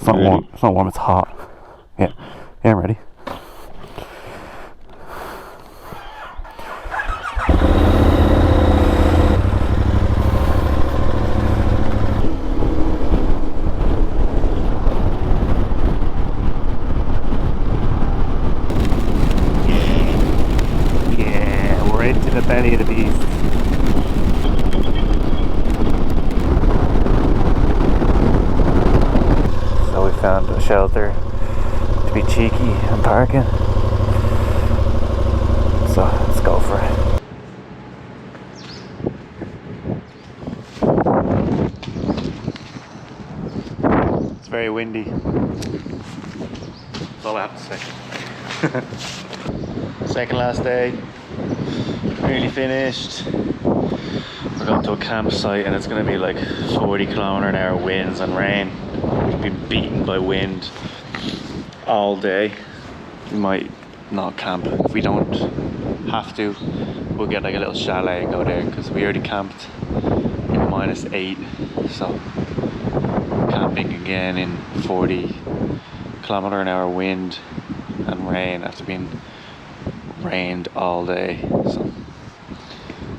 It's not warm. It's not warm. It's hot. Yeah. Yeah, I'm ready. Yeah, we're into the belly of the beast. So we found a shelter to be cheeky and parking. So let's go for it. It's very windy. That's all I have to say. Second last day. Nearly finished. We're going to a campsite and it's going to be like 40km/h winds and rain. We've been beaten by wind all day. We might not camp. If we don't have to, we'll get like a little chalet and go there, because we already camped in -8. So camping again in 40km/h wind and rain after being rained all day. So,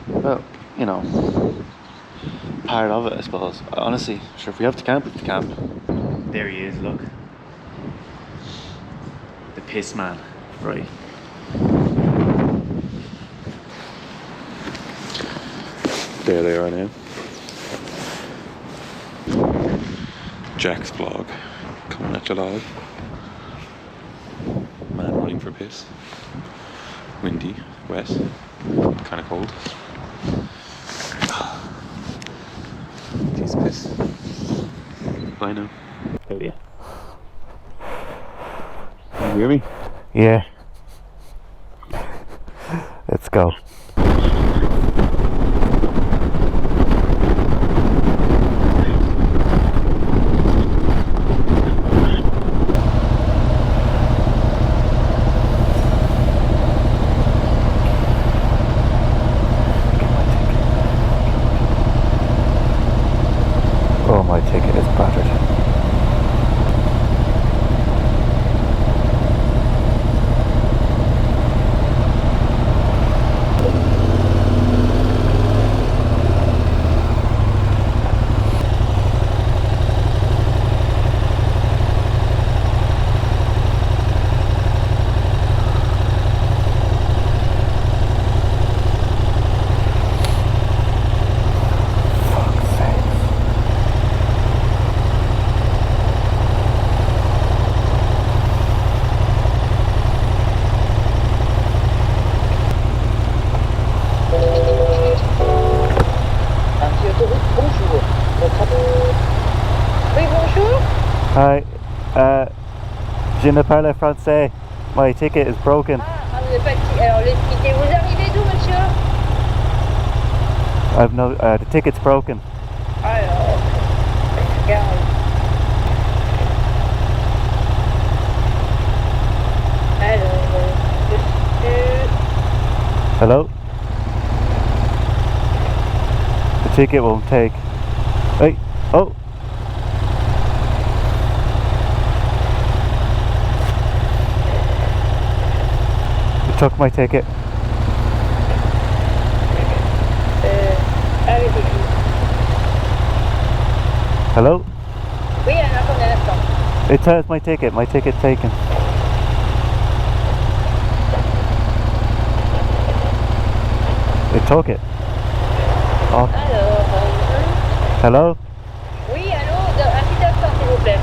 well, you know, part of it, I suppose. Honestly, sure, if we have to camp, we have to camp. There he is, look. The piss man, right. There they are now. Jack's vlog, coming at you live. Man running for piss. Windy, wet, kind of cold. Jeez, piss. Bye now. Oh yeah. Can you hear me? Yeah. Let's go. Oh, my ticket is battered. Hi, je ne parle français. My ticket is broken. Ah, vous n'avez pas de ticket. Alors, le ticket, vous arrivez d'où, monsieur? I've no, the ticket's broken. Alors, regarde. Alors, monsieur. Hello? The ticket won't take. Hey, oh! You took my ticket. Arrêtez-vous. Hello? Oui, attendez un instant. It says my ticket taken. They took it. Oh. Alors, Hello? oui, allô, un petit instant, s'il vous plaît.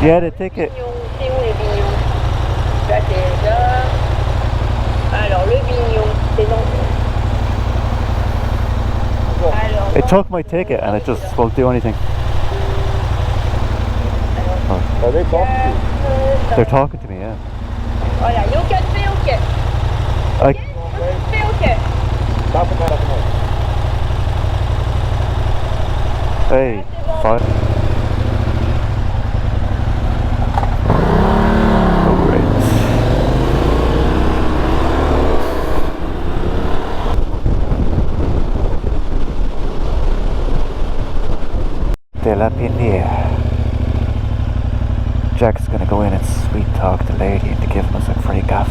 Yeah, the ticket. C'est où les bignons? Là, c'est là. Alors, le bignon, c'est dans. Alors, It took my ticket and it just won't do anything. Are they talking to you? They're talking to me, yeah. Voilà, il n'y a aucun fait, ok. I, Fait, ok. Stop them out of the way. hey, fine. Oh, great. De la Pinière. Jack's gonna go in and sweet talk the lady into giving us a free gaff.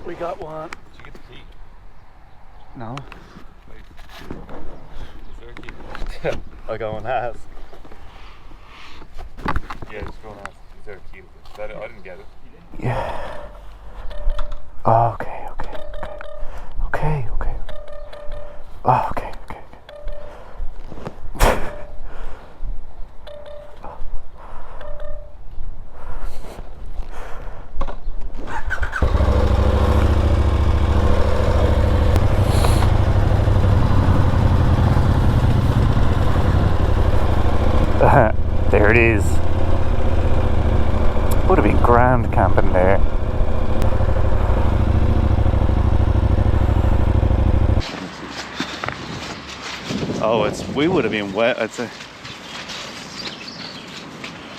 We got one. Did you get the key? No. Wait. Is there a key? I'll go and ask. Yeah, just go and ask. Is there a key? I didn't get it. Yeah. Oh, okay. Oh, okay. There it is. Would have been grand camping there. Oh, we would have been wet, I'd say.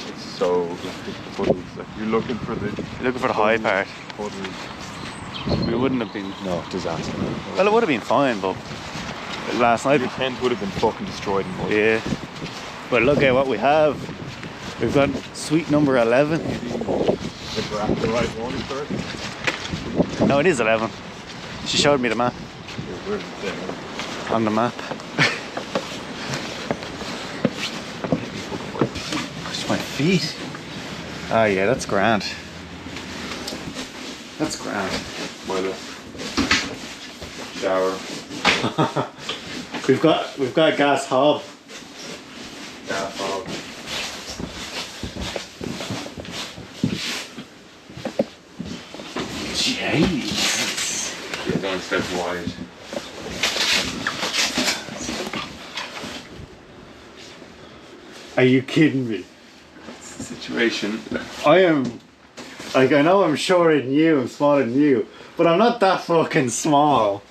It's so like puddles. Like you're looking for the high part. Puddles. We wouldn't have been. No, disaster. Well, it would have been fine, but last night. Your tent would have been fucking destroyed in mud. Yeah. But look at what we have. We've got suite number 11. If we're at the right one first. No, it is 11. She showed me the map. Where's it there? On the map. Push my feet. Oh yeah, that's grand. That's grand. Toilet. Shower. We've got a gas hob. Gas hob. Jesus. Yeah, don't step wide. Are you kidding me? It's the situation. I am, like, I know I'm shorter than you, I'm smaller than you, but I'm not that fucking small.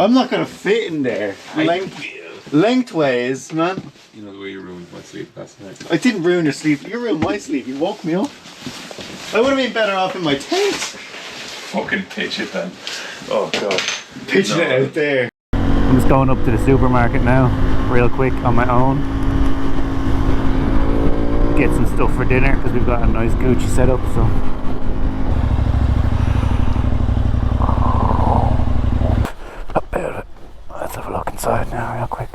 I'm not gonna fit in there. Lengthways, man. You know the way you ruined my sleep last night. I didn't ruin your sleep. You ruined my sleep. You woke me up. I would have been better off in my tent. Fucking pitch it then. Oh god. Pitching it out there. I'm just going up to the supermarket now, real quick on my own. Get some stuff for dinner because we've got a nice Gucci setup. So. Let's have a look inside now, real quick.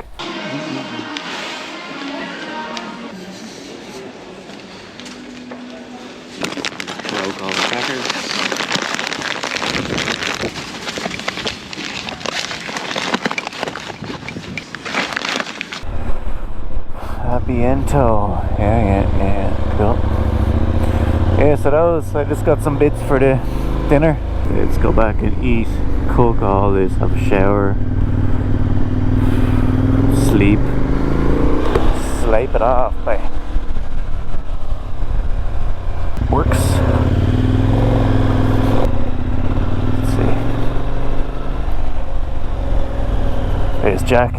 Roll crackers. Abiento. Yeah, cool. Yeah, so those, I just got some bits for the dinner. Let's go back and eat, cook all this, have a shower, sleep it off, babe. Works. Let's see. There's Jack.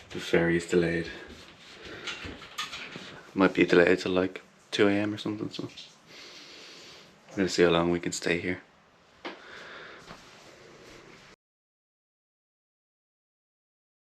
The ferry's delayed. Might be delayed till like 2 AM or something, so I'm gonna see how long we can stay here.